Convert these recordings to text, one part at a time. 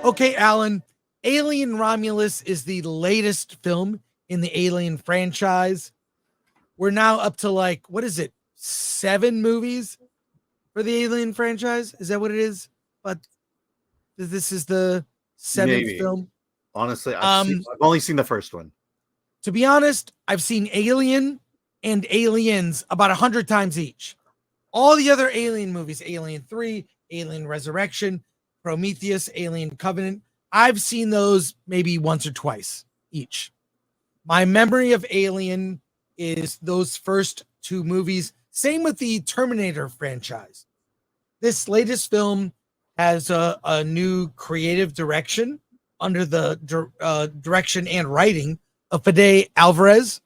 Okay, Alan, Alien Romulus is the latest film in the Alien franchise. We're now up to like, what is it? 7 movies for the Alien franchise? Is that what it is? But this is the 7th Maybe. film. Honestly, I've only seen the first one. To be honest, I've seen Alien and Aliens about 100 times each. All the other Alien movies, Alien 3, Alien Resurrection, Prometheus, Alien Covenant, I've seen those maybe once or twice each. My memory of Alien is those first 2 movies. Same with the Terminator franchise. This latest film has a new creative direction under the direction and writing of Fede Alvarez.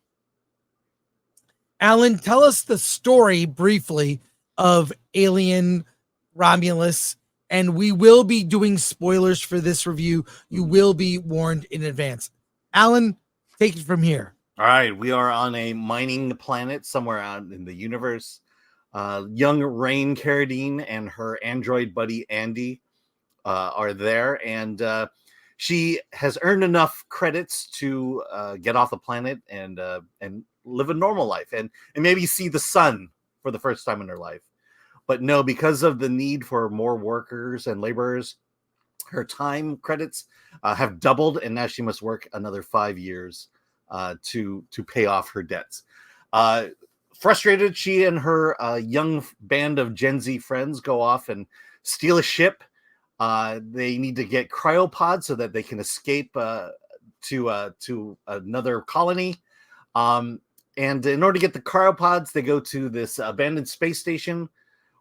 Alan, tell us the story briefly of Alien Romulus, and we will be doing spoilers for this review. You will be warned in advance. Alan, take it from here. All right, we are on a mining planet somewhere out in the universe. Young Rain Carradine and her android buddy Andy are there, and she has earned enough credits to get off the planet and live a normal life and maybe see the sun for the first time in her life. But no, because of the need for more workers and laborers, her time credits have doubled, and now she must work another 5 years to pay off her debts. Frustrated, she and her young band of Gen Z friends go off and steal a ship. They need to get cryopods so that they can escape to another colony. And in order to get the cryopods, they go to this abandoned space station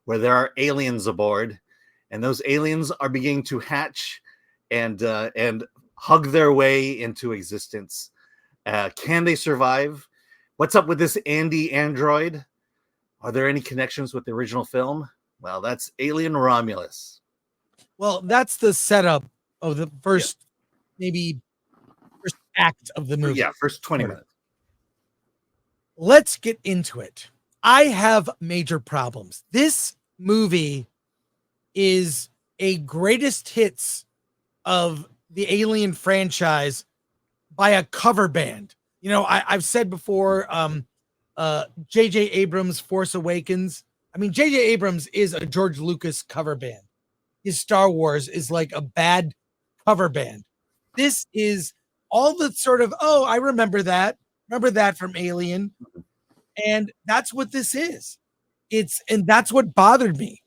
where there are aliens aboard, and those aliens are beginning to hatch and hug their way into existence. Can they survive? What's up with this Andy android? Are there any connections with the original film? Well, that's Alien Romulus. Well, that's the setup of the first, maybe first act of the movie. Yeah, first 20 minutes. Let's get into it. I have major problems. This movie is a greatest hits of the Alien franchise by a cover band. You know, I've said before, J.J. Abrams' Force Awakens. I mean, J.J. Abrams is a George Lucas cover band. His Star Wars is like a bad cover band. This is all the sort of, oh, I remember that. Remember that from Alien. And that's what this is. And that's what bothered me.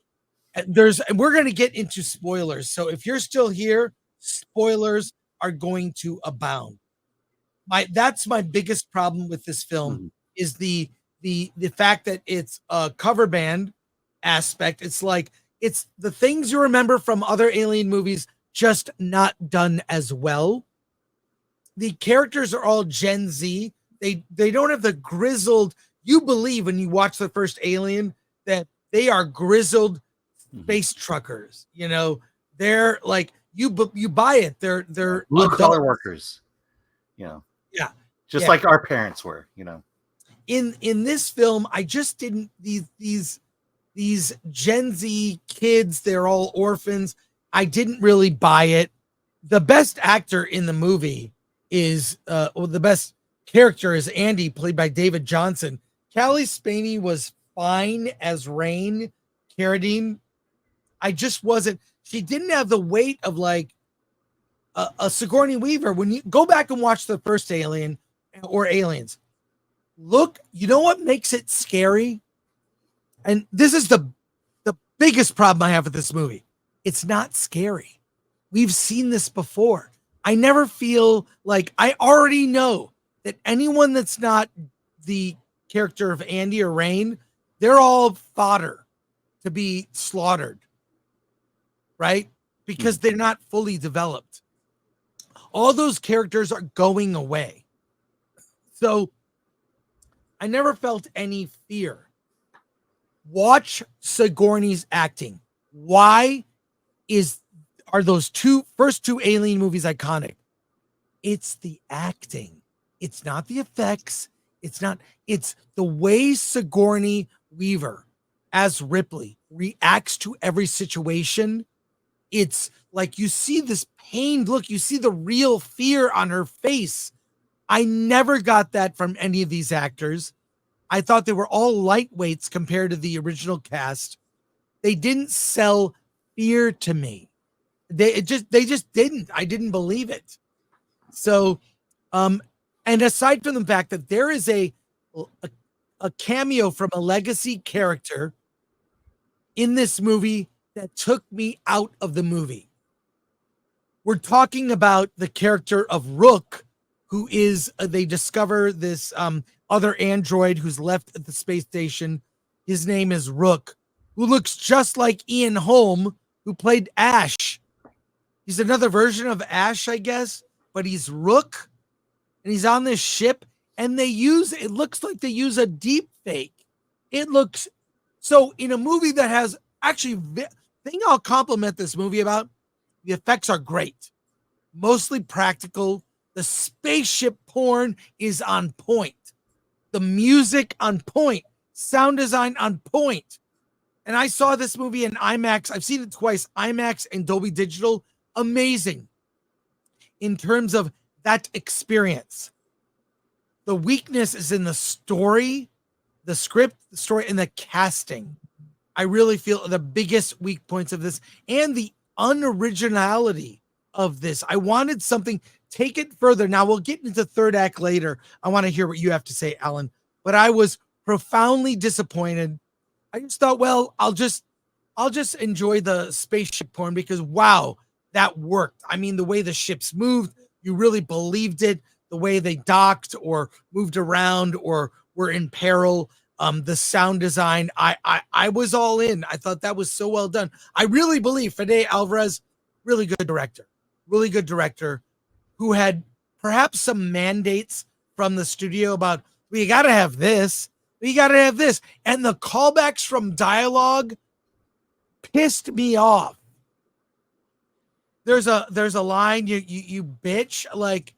And we're going to get into spoilers. So if you're still here, spoilers are going to abound. That's my biggest problem with this film is the fact that it's a cover band aspect. It's like, it's the things you remember from other Alien movies, just not done as well. The characters are all Gen Z. They don't have the grizzled. You believe when you watch the first Alien that they are grizzled space truckers. You know, they're like you buy it. They're blue collar workers. You know, just like our parents were. You know, in this film, I just didn't these Gen Z kids. They're all orphans. I didn't really buy it. The best actor in the movie is the best character is Andy, played by David Johnson. Callie Spaney was fine as Rain Carradine. I just wasn't. She didn't have the weight of like a Sigourney Weaver. When you go back and watch the first Alien or Aliens, look, you know what makes it scary? And this is the biggest problem I have with this movie. It's not scary. We've seen this before. I never feel like I already know that anyone that's not the character of Andy or Rain, they're all fodder to be slaughtered, right? Because they're not fully developed. All those characters are going away. So I never felt any fear. Watch Sigourney's acting. Why are those first two Alien movies iconic? It's the acting. It's not the effects. It's the way Sigourney Weaver as Ripley reacts to every situation It's like you see this pained look, you see the real fear on her face. I never got that from any of these actors. I thought they were all lightweights compared to the original cast. They didn't sell fear to me. They just didn't. I didn't believe it. So, and aside from the fact that there is a cameo from a legacy character in this movie that took me out of the movie. We're talking about the character of Rook, who is, they discover this other android who's left at the space station. His name is Rook, who looks just like Ian Holm, who played Ash. He's another version of Ash, I guess, but he's Rook, and he's on this ship, and it looks like they use a deep fake. It looks, so in a movie that has, actually, thing I'll compliment this movie about, the effects are great. Mostly practical. The spaceship porn is on point. The music on point. Sound design on point. And I saw this movie in IMAX. I've seen it twice, IMAX and Dolby Digital. Amazing in terms of that experience. The weakness is in the story, the script, the story, and the casting. I really feel the biggest weak points of this, and the unoriginality of this. I wanted something, take it further. Now we'll get into third act later. I want to hear what you have to say, Alan, but I was profoundly disappointed. I just thought, well, I'll just enjoy the spaceship porn because wow, that worked. I mean, the way the ships moved, you really believed it. The way they docked or moved around or were in peril. The sound design, I was all in. I thought that was so well done. I really believe Fede Alvarez, really good director who had perhaps some mandates from the studio about, we got to have this. And the callbacks from dialogue pissed me off. There's a line, you bitch, like,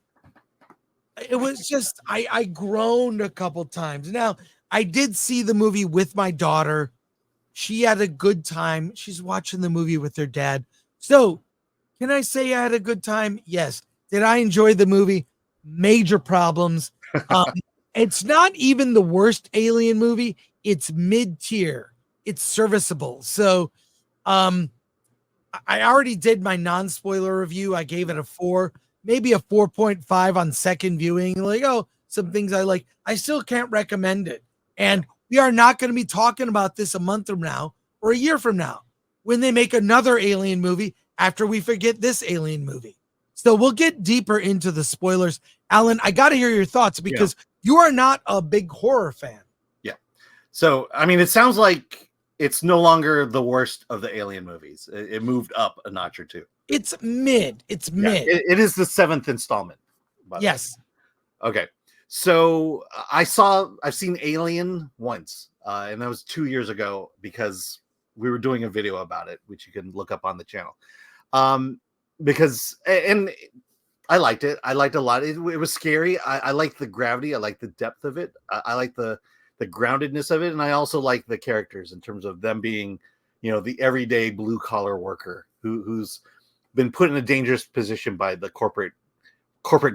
it was just, I groaned a couple times. Now, I did see the movie with my daughter. She had a good time. She's watching the movie with her dad. So, can I say I had a good time? Yes. Did I enjoy the movie? Major problems. It's not even the worst Alien movie. It's mid-tier. It's serviceable. So, I already did my non-spoiler review. I gave it a 4, maybe a 4.5 on second viewing. Like, oh, some things I like. I still can't recommend it. And we are not going to be talking about this a month from now or a year from now when they make another Alien movie after we forget this Alien movie. So we'll get deeper into the spoilers. Alan, I got to hear your thoughts because you are not a big horror fan. Yeah. So, I mean, it sounds like it's no longer the worst of the Alien movies. It moved up a notch or two. It's mid. Mid. It is the 7th installment. Yes. Okay. So I've seen Alien once, and that was 2 years ago because we were doing a video about it, which you can look up on the channel. Because I liked it. I liked it a lot. It was scary. I liked the gravity. I liked the depth of it. I liked the groundedness of it, and I also like the characters in terms of them being, the everyday blue collar worker who's been put in a dangerous position by the corporate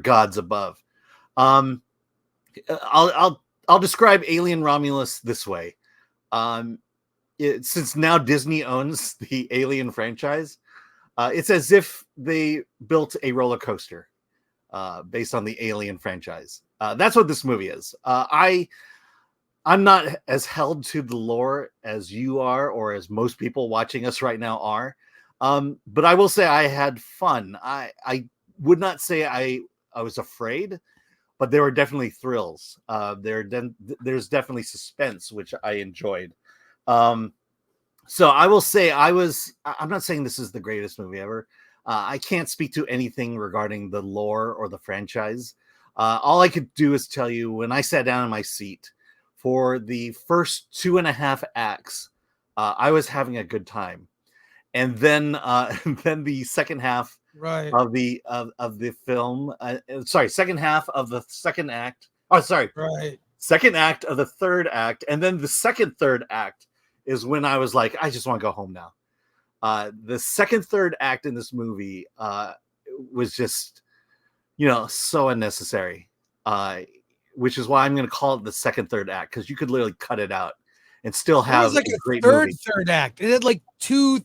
gods above. I'll describe Alien Romulus this way. Since now Disney owns the Alien franchise, it's as if they built a roller coaster based on the Alien franchise. That's what this movie is. I'm not as held to the lore as you are, or as most people watching us right now are. But I will say I had fun. I would not say I was afraid, but there were definitely thrills. There's definitely suspense, which I enjoyed. So I will say I'm not saying this is the greatest movie ever. I can't speak to anything regarding the lore or the franchise. All I could do is tell you when I sat down in my seat for the first 2.5 acts, I was having a good time. And then the second half of the film, second half of the second act. Oh, sorry. Right. Second act of the third act. And then the third act is when I was like, I just want to go home now. The second, third act in this movie was just, so unnecessary. Which is why I'm going to call it the second, third act, because you could literally cut it out and still There was have like a a great movie. third act. It had like 2,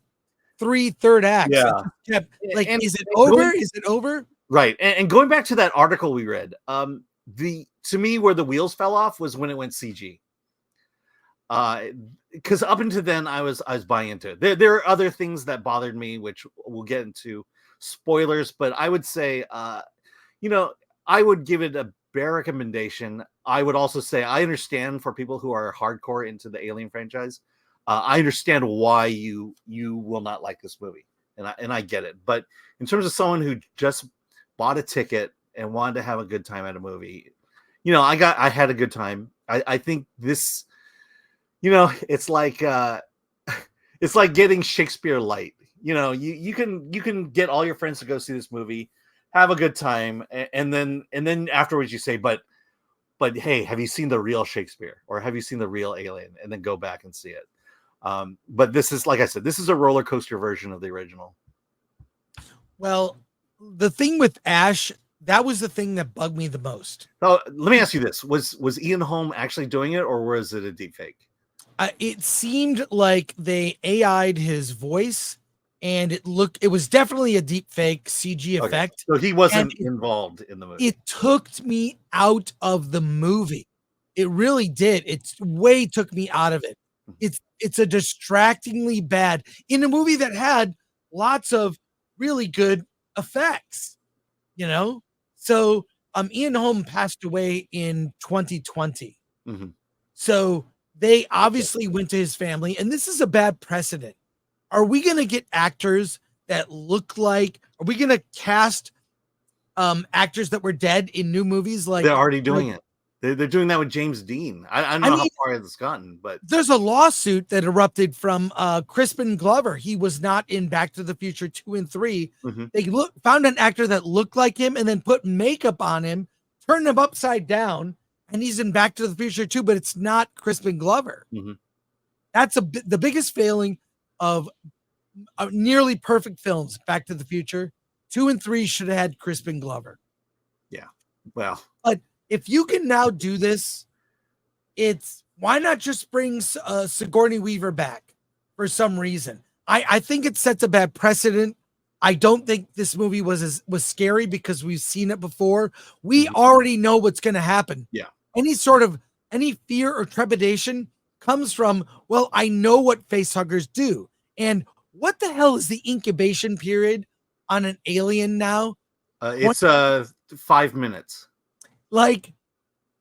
3 third acts. Yeah. It just kept like, And is it over? going, Is it over? right. And going back to that article we read, to me where the wheels fell off was when it went CG. Because up until then I was buying into it. There are other things that bothered me, which we'll get into spoilers, but I would say I would give it a bare recommendation. I would also say I understand for people who are hardcore into the Alien franchise. I understand why you will not like this movie, and I get it. But in terms of someone who just bought a ticket and wanted to have a good time at a movie, I had a good time. I think this, it's like getting Shakespeare light. You can get all your friends to go see this movie, have a good time, and then afterwards you say, but hey, have you seen the real Shakespeare, or have you seen the real Alien? And then go back and see it. But this is, like I said, this is a roller coaster version of the original. Well, the thing with Ash, that was the thing that bugged me the most. So let me ask you this: was Ian Holm actually doing it, or was it a deep fake? It seemed like they AI'd his voice, and it was definitely a deep fake CG effect. So he wasn't involved in the movie. It took me out of the movie. It really did. It way took me out of it. It's a distractingly bad in a movie that had lots of really good effects, So Ian Holm passed away in 2020. Mm-hmm. So they obviously went to his family, and this is a bad precedent. Are we going to get actors that look like? Are we going to cast actors that were dead in new movies? Like, they're already doing it. They're doing that with James Dean. I don't know how far it's gotten, but there's a lawsuit that erupted from Crispin Glover. He was not in Back to the Future 2 and 3. Mm-hmm. They found an actor that looked like him and then put makeup on him, turned him upside down, and he's in Back to the Future 2, but it's not Crispin Glover. Mm-hmm. That's the biggest failing of nearly perfect films. Back to the Future 2 and 3 should have had Crispin Glover. Yeah, well, but if you can now do this, why not just bring Sigourney Weaver back for some reason? I think it sets a bad precedent. I don't think this movie was scary because we've seen it before. We already know what's going to happen. Yeah. Any fear or trepidation comes from, well, I know what facehuggers do. And what the hell is the incubation period on an alien now? It's 5 minutes. Like,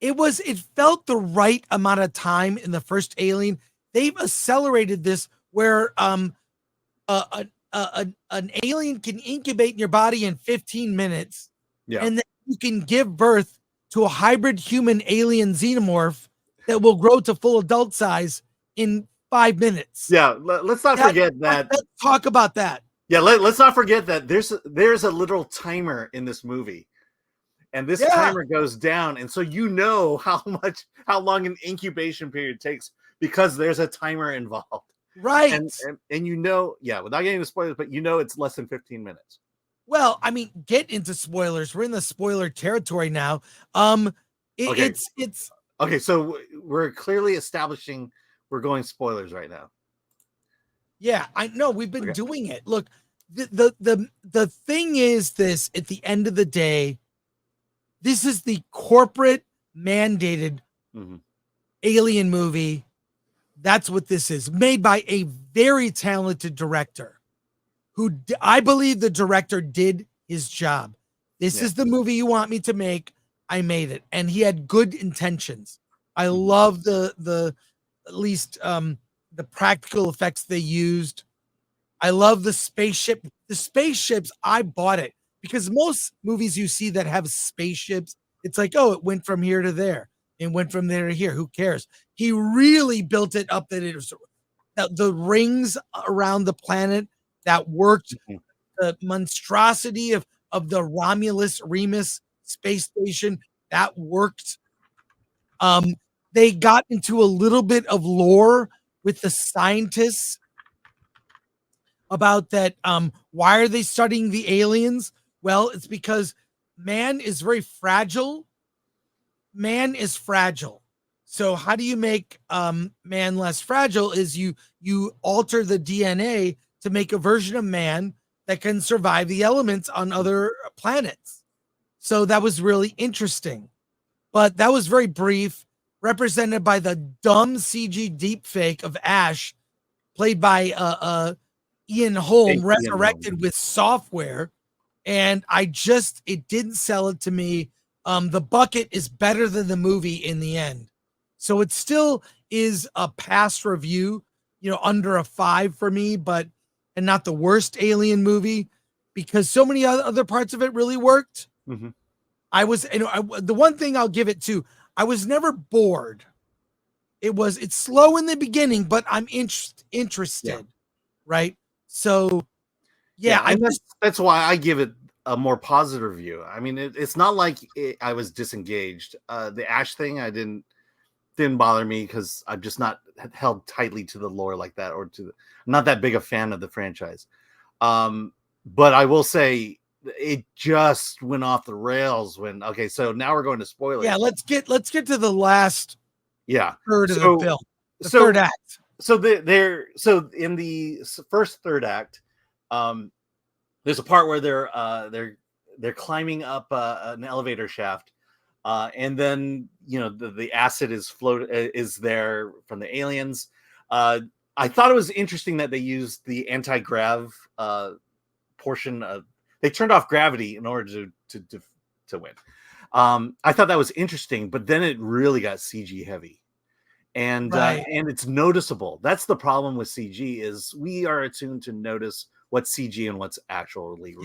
it felt the right amount of time in the first Alien. They've accelerated this where an alien can incubate in your body in 15 minutes. Yeah. And then you can give birth to a hybrid human alien xenomorph that will grow to full adult size in 5 minutes. Yeah, let's not forget that. Let's talk about that. Yeah, let's not forget that there's a literal timer in this movie. And this timer goes down, and so how long an incubation period takes because there's a timer involved. Right. And without getting into spoilers, but it's less than 15 minutes. Well, I mean, get into spoilers. We're in the spoiler territory now. Okay, so we're clearly establishing we're going spoilers right now. Yeah, I know we've been doing it. Look, the thing is this, at the end of the day, this is the corporate mandated alien movie. That's what this is, made by a very talented director who I believe the director did his job. This is the movie you want me to make. I made it. And he had good intentions. I love the at least the practical effects they used. I love the spaceship. The spaceships, I bought it. Because most movies you see that have spaceships, it's like, oh, it went from here to there. It went from there to here. Who cares? He really built it up that it was the rings around the planet that worked. The monstrosity of the Romulus Remus space station that worked. They got into a little bit of lore with the scientists about that. Why are they studying the aliens? Well, it's because man is very fragile. Man is fragile. So how do you make man less fragile? Is you alter the DNA to make a version of man that can survive the elements on other planets. So that was really interesting. But that was very brief, represented by the dumb CG deepfake of Ash, played by Ian Holm, resurrected with software. And it didn't sell it to me. The bucket is better than the movie in the end. So it still is a pass review, under a 5 for me, and not the worst Alien movie, because so many other parts of it really worked. Mm-hmm. The one thing I'll give it to, I was never bored. It's slow in the beginning, but I'm interested. Right. So that's why I give it a more positive review. I mean, it's not like I was disengaged. The Ash thing, I didn't bother me because I'm just not held tightly to the lore like that, or I'm not that big a fan of the franchise. But I will say it just went off the rails okay, so now we're going to spoilers. Yeah, let's get to the last third of the film. The third act. So in the first third act, there's a part where they're climbing up an elevator shaft, and then the acid is there from the aliens. I thought it was interesting that they used the anti-grav portion of. They turned off gravity in order to win. I thought that was interesting, but then it really got CG heavy, and it's noticeable. That's the problem with CG, is we are attuned to notice what's CG and what's actually real.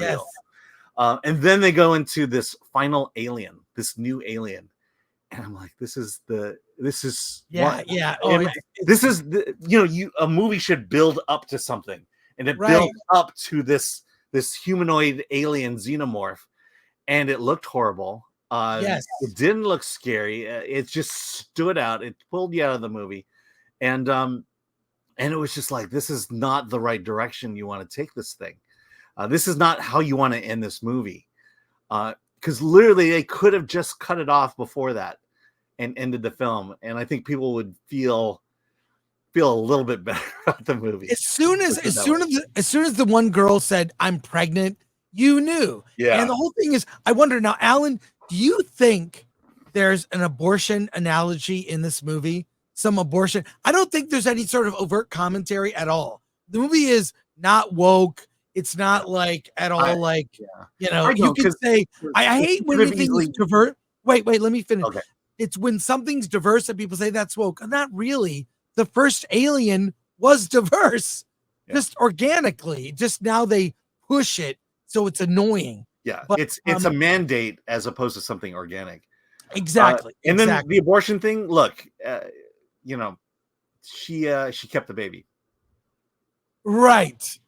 Yes. And then they go into this final alien, this new alien, and I'm like, this is a movie should build up to something, and it built up to this humanoid alien xenomorph, and it looked horrible. It didn't look scary. It just stood out. It pulled you out of the movie, and it was just like, this is not the right direction you want to take this thing. This is not how you want to end this movie, because literally they could have just cut it off before that and ended the film, and I think people would feel a little bit better about the movie. As soon as the one girl said, "I'm pregnant," you knew. Yeah. And the whole thing is, I wonder now, Alan, do you think there's an abortion analogy in this movie? Some abortion? I don't think there's any sort of overt commentary at all. The movie is not woke. It's not like at all you can say, I hate when anything's diverse. Wait, let me finish. Okay. It's when something's diverse and people say that's woke. Not really. The first Alien was diverse, just organically. Just now they push it, so it's annoying. Yeah, but, it's a mandate as opposed to something organic. Exactly. And then the abortion thing. Look, she kept the baby. Right.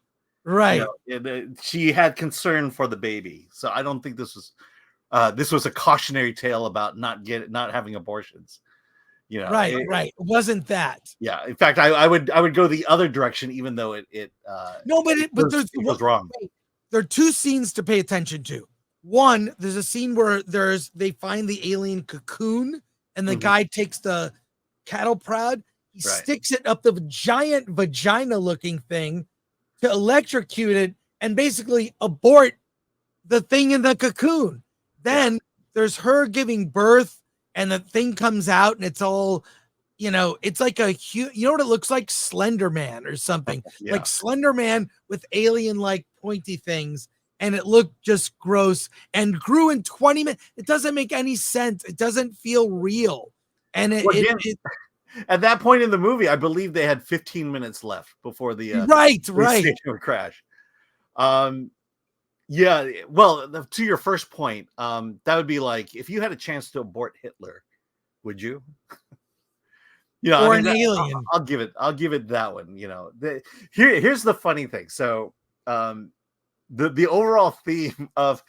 She had concern for the baby, so I don't think this was a cautionary tale about not having abortions. Right. It wasn't that. Yeah. In fact, I would go the other direction, even though it was wrong. There are two scenes to pay attention to. One, there's a scene where they find the alien cocoon, and the guy takes the cattle prod, he sticks it up the giant vagina-looking thing to electrocute it and basically abort the thing in the cocoon. Then there's her giving birth, and the thing comes out, and it's all, it's like you know what it looks like? Slender Man or something. Like Slender Man with alien-like pointy things, and it looked just gross and grew in 20 minutes. It doesn't make any sense. It doesn't feel real. And at that point in the movie, I believe they had 15 minutes left before the station would crash. Yeah, well, to your first point, that would be like, if you had a chance to abort Hitler, would you? Or an alien. I'll give it that one. Here's the funny thing. So, the overall theme of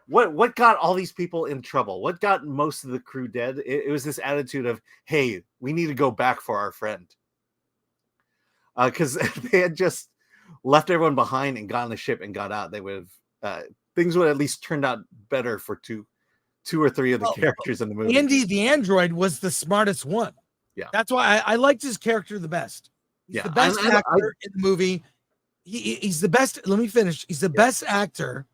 what got all these people in trouble, what got most of the crew dead, it was this attitude of, hey, we need to go back for our friend, because they had just left everyone behind and got on the ship and got out, they would have things would at least turned out better for two or three of the characters in the movie. Andy the android was the smartest one. Yeah, that's why I liked his character the best. He's the best actor in the movie. He's the best. Let me finish. He's the best actor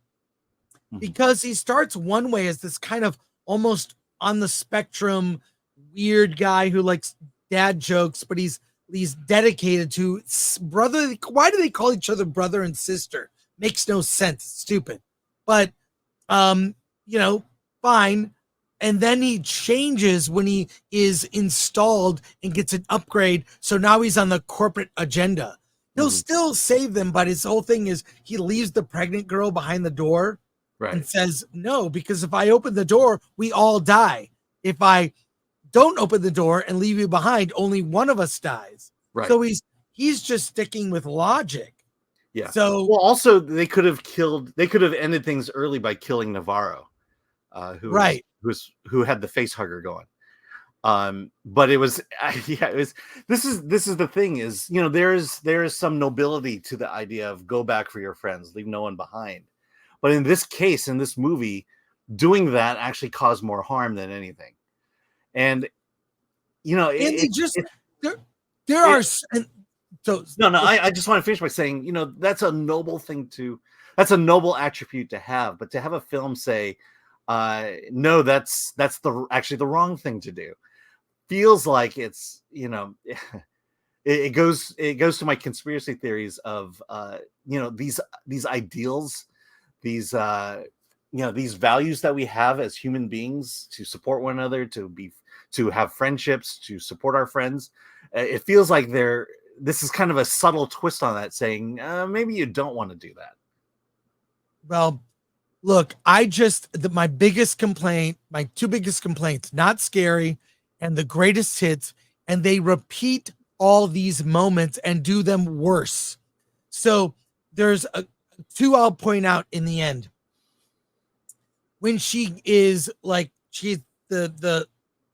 because he starts one way as this kind of almost on the spectrum weird guy who likes dad jokes, but he's dedicated to brother. Why do they call each other brother and sister? Makes no sense. It's stupid. But fine. And then he changes when he is installed and gets an upgrade. So now he's on the corporate agenda. He'll still save them, but his whole thing is he leaves the pregnant girl behind the door and says, no, because if I open the door, we all die. If I don't open the door and leave you behind, only one of us dies. Right. So he's just sticking with logic. Yeah. So also they could have ended things early by killing Navarro, who had the face hugger going. But it was this is the thing is, there is some nobility to the idea of go back for your friends, leave no one behind. But in this case, in this movie, doing that actually caused more harm than anything. And I just want to finish by saying, that's a noble that's a noble attribute to have, but to have a film say, no, that's actually the wrong thing to do, feels like it's, it goes to my conspiracy theories of, these ideals, these values that we have as human beings to support one another, to have friendships, to support our friends. It feels like this is kind of a subtle twist on that, saying maybe you don't want to do that. Well, look, my two biggest complaints, not scary and the greatest hits, and they repeat all these moments and do them worse. So there's two I'll point out in the end. When she is like, the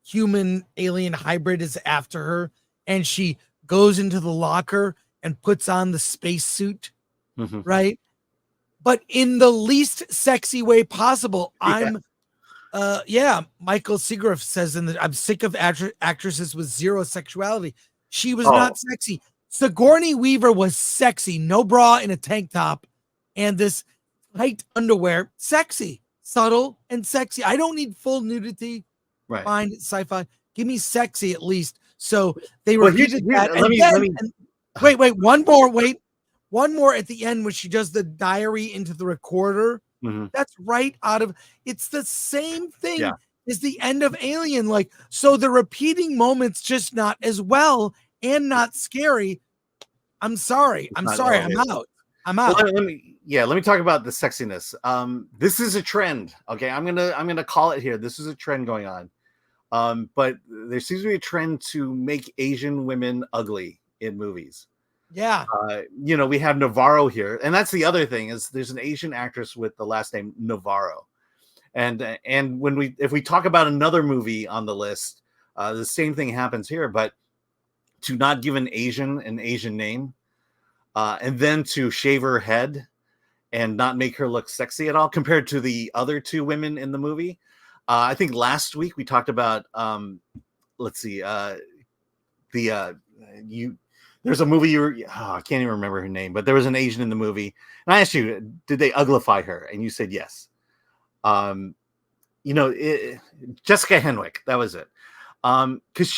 human alien hybrid is after her, and she goes into the locker and puts on the spacesuit, right? But in the least sexy way possible. Michael Seagraff says I'm sick of actresses with zero sexuality. She was not sexy. Sigourney Weaver was sexy, no bra in a tank top, and this tight underwear, sexy, subtle and sexy. I don't need full nudity. Right. Fine, sci-fi. Give me sexy at least. So they repeated that. Wait, one more at the end when she does the diary into the recorder. That's right out of, it's the same thing as the end of Alien. Like, so the repeating moments just not as well and not scary. I'm sorry. I'm out. Well, let me talk about the sexiness. This is a trend. Okay. I'm gonna call it here. This is a trend going on. But there seems to be a trend to make Asian women ugly in movies. Yeah. We have Navarro here, and that's the other thing is there's an Asian actress with the last name Navarro, and if we talk about another movie on the list, the same thing happens here. But to not give an Asian name, and then to shave her head and not make her look sexy at all, compared to the other two women in the movie. I think last week we talked about there's a movie I can't even remember her name, but there was an Asian in the movie, and I asked you, did they uglify her? And you said yes. Jessica Henwick, that was it. Because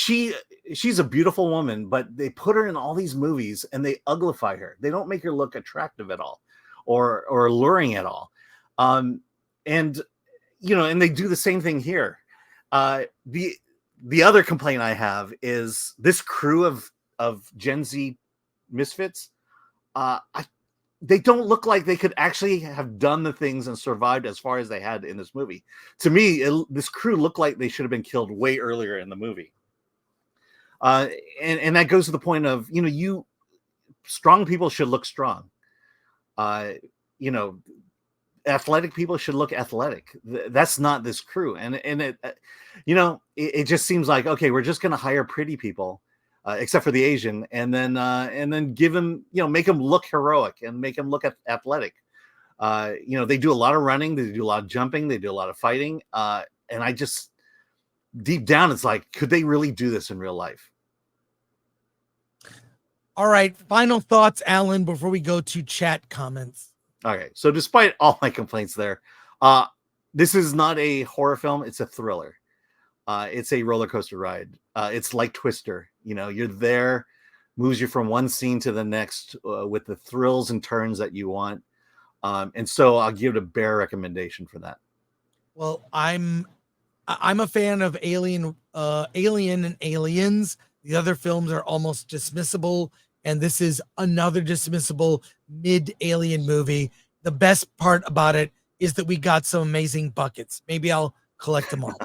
she's a beautiful woman, but they put her in all these movies and they uglify her. They don't make her look attractive at all, or alluring at all. And they do the same thing here. The other complaint I have is this crew of Gen Z misfits. They don't look like they could actually have done the things and survived as far as they had in this movie. To me, this crew looked like they should have been killed way earlier in the movie. And that goes to the point of, strong people should look strong. Athletic people should look athletic. That's not this crew. And it just seems like, okay, we're just going to hire pretty people except for the Asian, and then give him, make him look heroic and make him look athletic. They do a lot of running, they do a lot of jumping, they do a lot of fighting, and I just, deep down, it's like, could they really do this in real life? All right, final thoughts, Alan, before we go to chat comments. Okay, so despite all my complaints there, this is not a horror film, it's a thriller. It's a roller coaster ride. It's like Twister. You're there, moves you from one scene to the next with the thrills and turns that you want. And so I'll give it a bare recommendation for that. Well, I'm a fan of Alien and Aliens. The other films are almost dismissible, and this is another dismissible mid-Alien movie. The best part about it is that we got some amazing buckets. Maybe I'll collect them all.